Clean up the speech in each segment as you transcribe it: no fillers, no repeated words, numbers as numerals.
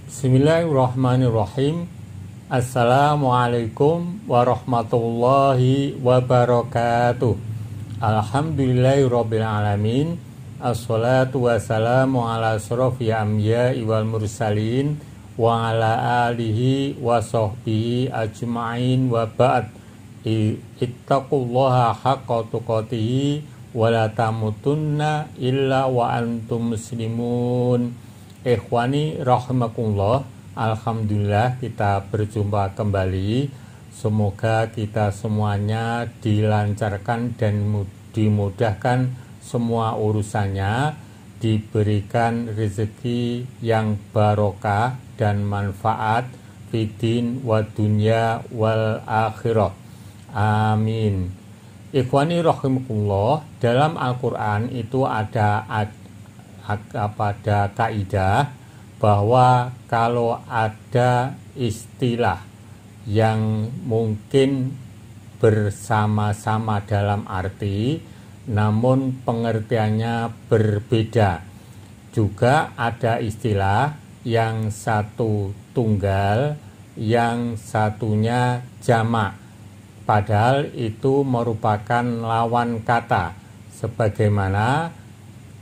Bismillahirrahmanirrahim. Assalamualaikum warahmatullahi wabarakatuh. Alhamdulillahirabbil alamin. Assalatu wassalamu ala asyrofil anbiya'i wal mursalin wa ala alihi wa sahbihi ajma'in wa ba'd. Ittaqullaha haqqa tuqatih wa la tamutunna illa wa antum muslimun. Ikhwani rahimakumullah, alhamdulillah kita berjumpa kembali. Semoga kita semuanya dilancarkan dan dimudahkan semua urusannya, diberikan rezeki yang barokah dan manfaat fidin wa dunya wal akhirah. Amin. Ikhwani rahimakumullah, dalam Al-Quran itu ada kaidah bahwa kalau ada istilah yang mungkin bersama-sama dalam arti namun pengertiannya berbeda, juga ada istilah yang satu tunggal, yang satunya jamak, padahal itu merupakan lawan kata. Sebagaimana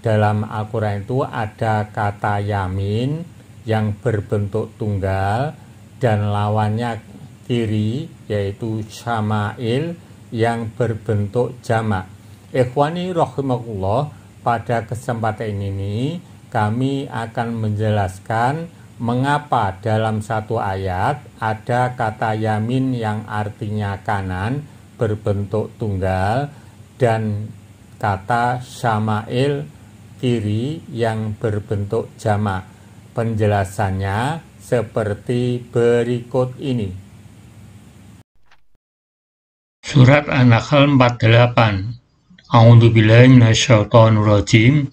dalam Al-Quran itu ada kata yamin yang berbentuk tunggal dan lawannya kiri, yaitu syama'il yang berbentuk jamak. Ikhwani rahimakumullah, pada kesempatan ini kami akan menjelaskan mengapa dalam satu ayat ada kata yamin yang artinya kanan berbentuk tunggal dan kata syama'il kiri yang berbentuk jamak. Penjelasannya seperti berikut ini. Surat An-Nahl 48. A'udzubillahi minasyaitonirrajim.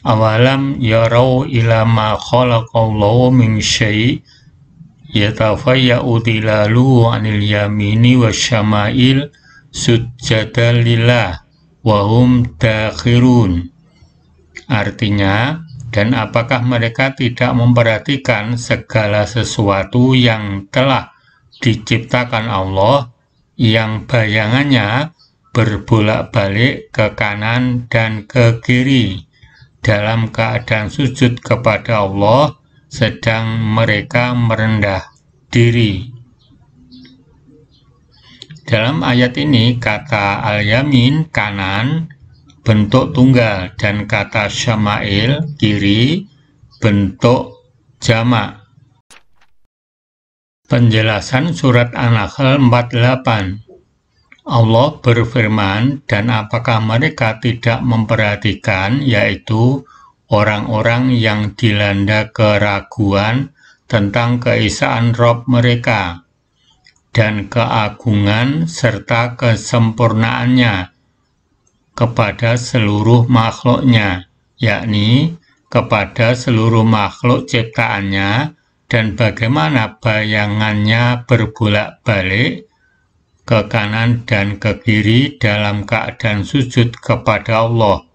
Awalam yarau ila ma khalaqallahu min syai' yatafayya'u tilalu 'anil yamini wasyama'il sujjadan lillah wa hum dakhirun. Artinya, dan apakah mereka tidak memperhatikan segala sesuatu yang telah diciptakan Allah, yang bayangannya berbolak-balik ke kanan dan ke kiri, dalam keadaan sujud kepada Allah, sedang mereka merendah diri. Dalam ayat ini, kata al-yamin, kanan, bentuk tunggal, dan kata syama'il, kiri, bentuk jamak. Penjelasan surat An-Nahl 48. Allah berfirman, dan apakah mereka tidak memperhatikan, yaitu orang-orang yang dilanda keraguan tentang keesaan Rabb mereka dan keagungan serta kesempurnaannya kepada seluruh makhluknya, yakni kepada seluruh makhluk ciptaannya, dan bagaimana bayangannya berbolak-balik ke kanan dan ke kiri dalam keadaan sujud kepada Allah.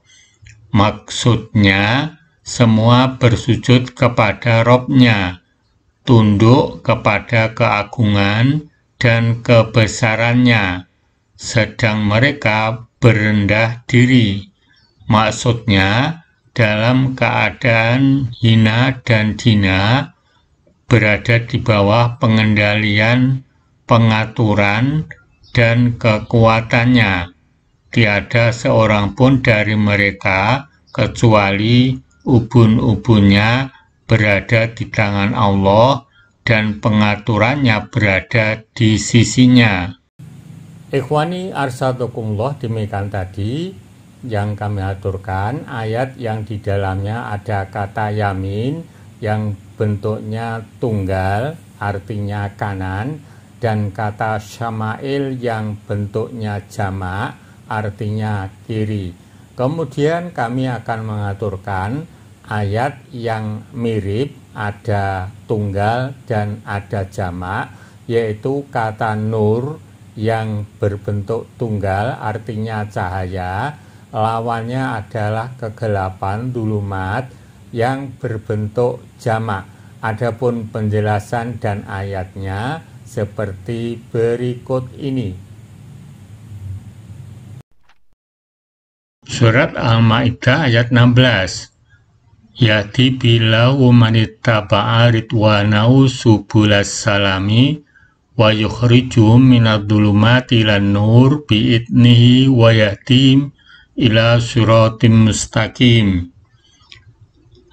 Maksudnya, semua bersujud kepada Rabb-nya, tunduk kepada keagungan dan kebesarannya, sedang mereka berendah diri. Maksudnya, dalam keadaan hina dan dina, berada di bawah pengendalian, pengaturan, dan kekuatannya. Tiada seorang pun dari mereka kecuali ubun-ubunnya berada di tangan Allah dan pengaturannya berada di sisinya. Ikhwani arsadukumullah, demikian tadi yang kami aturkan ayat yang di dalamnya ada kata yamin yang bentuknya tunggal, artinya kanan, dan kata syama'il yang bentuknya jamak, artinya kiri. Kemudian kami akan mengaturkan ayat yang mirip, ada tunggal dan ada jamak, yaitu kata nur yang berbentuk tunggal, artinya cahaya, lawannya adalah kegelapan, dulumat, yang berbentuk jamak. Adapun penjelasan dan ayatnya seperti berikut ini. Surat Al-Maidah ayat 16. Yahdi bilahu manittaba'a ridwanahu subulas salami wa yukhrijuhum minadh-dhulumati ilan nur bi'idnihi wa yahdihim ila siratim mustaqim.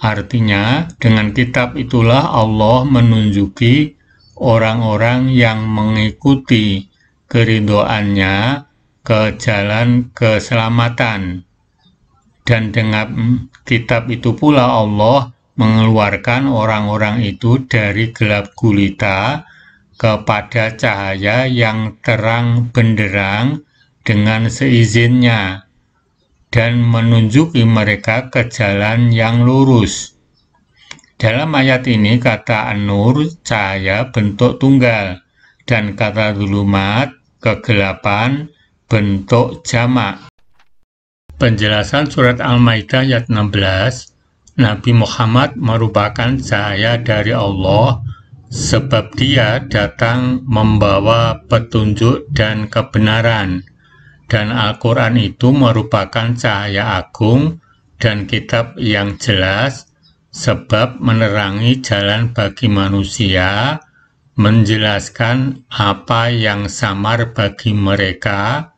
Artinya, dengan kitab itulah Allah menunjuki orang-orang yang mengikuti keridhoannya ke jalan keselamatan. Dan dengan kitab itu pula Allah mengeluarkan orang-orang itu dari gelap gulita kepada cahaya yang terang benderang dengan seizinnya, dan menunjuki mereka ke jalan yang lurus. Dalam ayat ini kata An-Nur, cahaya, bentuk tunggal, dan kata Dzulumat, kegelapan, bentuk jamak. Penjelasan surat Al-Maidah ayat 16, Nabi Muhammad merupakan cahaya dari Allah sebab dia datang membawa petunjuk dan kebenaran, dan Al-Quran itu merupakan cahaya agung dan kitab yang jelas sebab menerangi jalan bagi manusia, menjelaskan apa yang samar bagi mereka,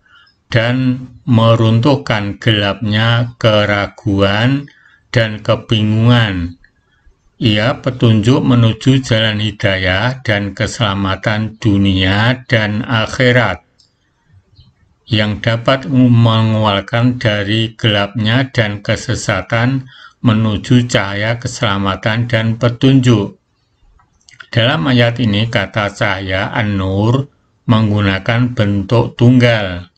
dan meruntuhkan gelapnya keraguan dan kebingungan. Ia petunjuk menuju jalan hidayah dan keselamatan dunia dan akhirat, yang dapat mengeluarkan dari gelapnya dan kesesatan menuju cahaya keselamatan dan petunjuk. Dalam ayat ini kata cahaya An-Nur menggunakan bentuk tunggal,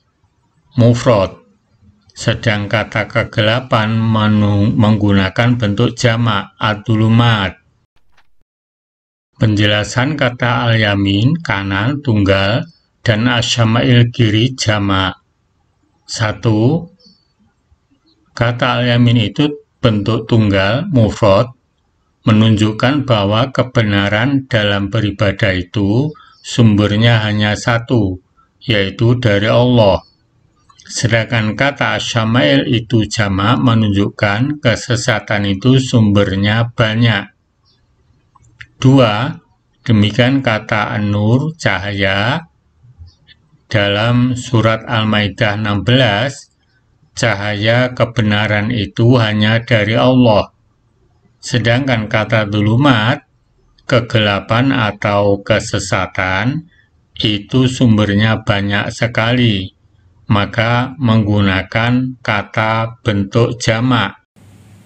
mufrad, sedang kata kegelapan menggunakan bentuk jamak, ad-dhulumat. Penjelasan kata al-yamin, kanan, tunggal, dan asyama'il kiri, jamak. 1. Kata al-yamin itu bentuk tunggal, mufrad, menunjukkan bahwa kebenaran dalam beribadah itu sumbernya hanya satu, yaitu dari Allah. Sedangkan kata asyama'il itu jamak menunjukkan kesesatan itu sumbernya banyak. 2. Demikian kata An-Nur, cahaya. Dalam surat Al-Maidah 16, cahaya kebenaran itu hanya dari Allah. Sedangkan kata Dzulumat, kegelapan atau kesesatan, itu sumbernya banyak sekali, maka menggunakan kata bentuk jamak.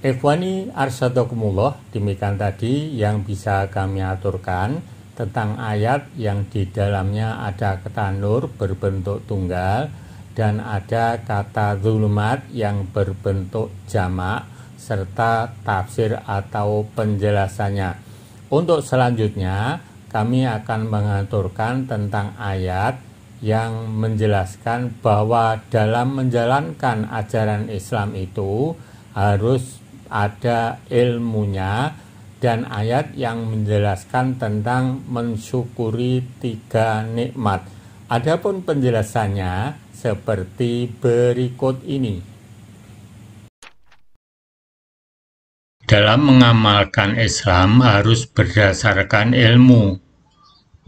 Ikhwani arsyadakumullah, demikian tadi yang bisa kami aturkan tentang ayat yang di dalamnya ada kata nur berbentuk tunggal dan ada kata dzulumat yang berbentuk jamak serta tafsir atau penjelasannya. Untuk selanjutnya kami akan mengaturkan tentang ayat yang menjelaskan bahwa dalam menjalankan ajaran Islam itu harus ada ilmunya, dan ayat yang menjelaskan tentang mensyukuri 3 nikmat. Adapun penjelasannya seperti berikut ini. Dalam mengamalkan Islam harus berdasarkan ilmu.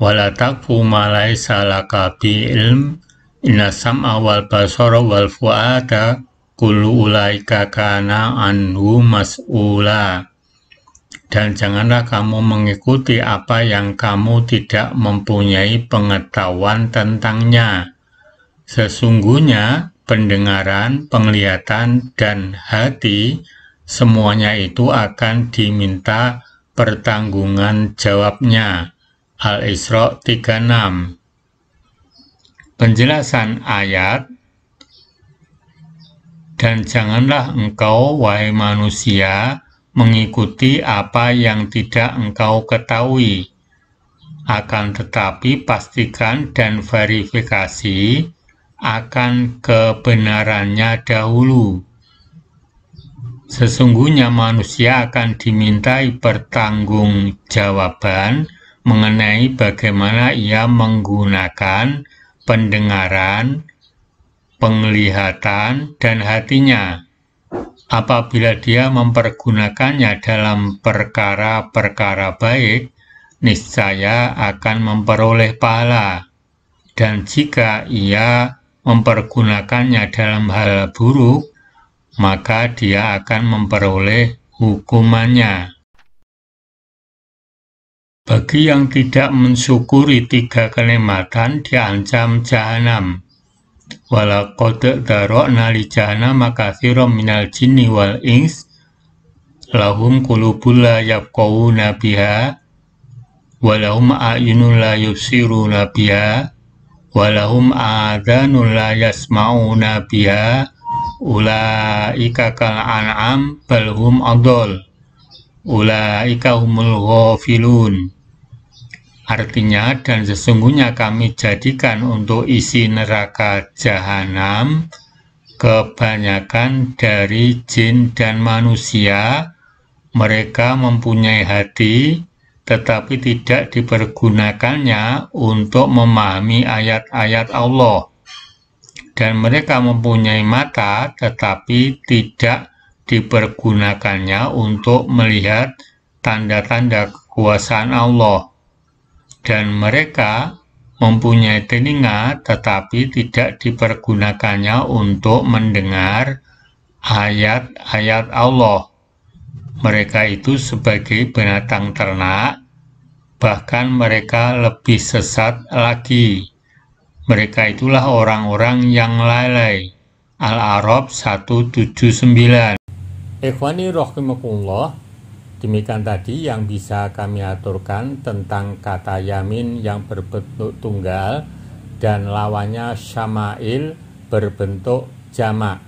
Wala taqfu ma laysa laka bi ilm, inna sam'a wal basara wal fu'ada kullu ulaika kana anhu mas'ula. Dan janganlah kamu mengikuti apa yang kamu tidak mempunyai pengetahuan tentangnya. Sesungguhnya pendengaran, penglihatan, dan hati semuanya itu akan diminta pertanggungan jawabnya. Al-Isra 36. Penjelasan ayat, dan janganlah engkau, wahai manusia, mengikuti apa yang tidak engkau ketahui. Akan tetapi pastikan dan verifikasi akan kebenarannya dahulu. Sesungguhnya manusia akan dimintai pertanggungjawaban mengenai bagaimana ia menggunakan pendengaran, penglihatan, dan hatinya. Apabila dia mempergunakannya dalam perkara-perkara baik, niscaya akan memperoleh pahala. Dan jika ia mempergunakannya dalam hal buruk, maka dia akan memperoleh hukumannya. Bagi yang tidak mensyukuri 3 kenikmatan diancam jahanam. Walaqad dzara'na li jahannama katsiran minal jinni wal ins lahum qulubun la yafqahuna biha wa lahum a'yunun la yubsiruna biha wa lahum adhanun la yasma'una biha ulaika kal an'am bal hum adall ulaika humul ghafilun. Artinya, dan sesungguhnya kami jadikan untuk isi neraka jahanam kebanyakan dari jin dan manusia. Mereka mempunyai hati, tetapi tidak dipergunakannya untuk memahami ayat-ayat Allah. Dan mereka mempunyai mata, tetapi tidak dipergunakannya untuk melihat tanda-tanda kekuasaan Allah. Dan mereka mempunyai telinga, tetapi tidak dipergunakannya untuk mendengar ayat-ayat Allah. Mereka itu sebagai binatang ternak, bahkan mereka lebih sesat lagi. Mereka itulah orang-orang yang lalai. Al-A'raf 179. Ikhwani rahimakumullah, demikian tadi yang bisa kami aturkan tentang kata yamin yang berbentuk tunggal dan lawannya syama'il berbentuk jamak,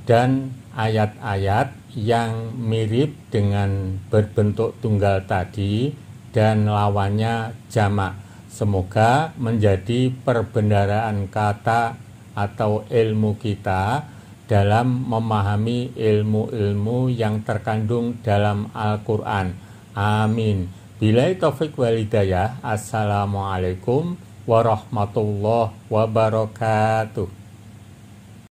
dan ayat-ayat yang mirip dengan berbentuk tunggal tadi dan lawannya jamak. Semoga menjadi perbendaharaan kata atau ilmu kita dalam memahami ilmu-ilmu yang terkandung dalam Al-Quran. Amin. Billahi taufik wal hidayah. Assalamualaikum warahmatullahi wabarakatuh.